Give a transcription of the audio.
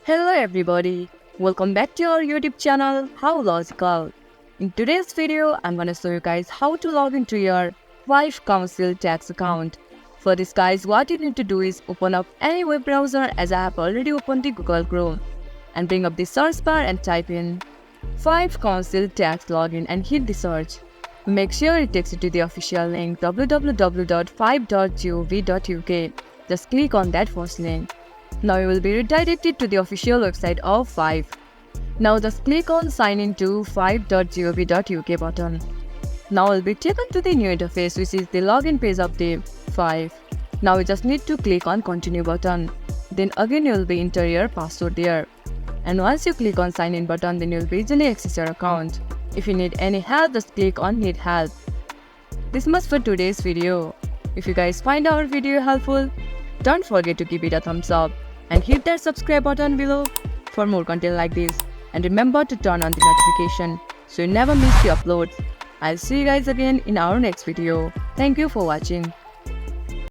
Hello everybody, welcome back to our YouTube channel How Logical. In today's video, I'm gonna show you guys how to log into your Fife Council tax account. For this guys, what you need to do is open up any web browser as I have already opened the Google Chrome and bring up the search bar and type in Fife Council tax login and hit the search. Make sure it takes you to the official link www.fife.gov.uk. Just click on that first link. Now you will be redirected to the official website of Fife. Now just click on sign in to fife.gov.uk button. Now you'll be taken to the new interface, which is the login page of the Fife. Now you just need to click on continue button. Then again you will be enter your password there. And once you click on sign in button, then you will be easily access your account. If you need any help, just click on need help. This much for today's video. If you guys find our video helpful, don't forget to give it a thumbs up and hit that subscribe button below for more content like this. And remember to turn on the notification so you never miss the uploads. I'll see you guys again in our next video. Thank you for watching.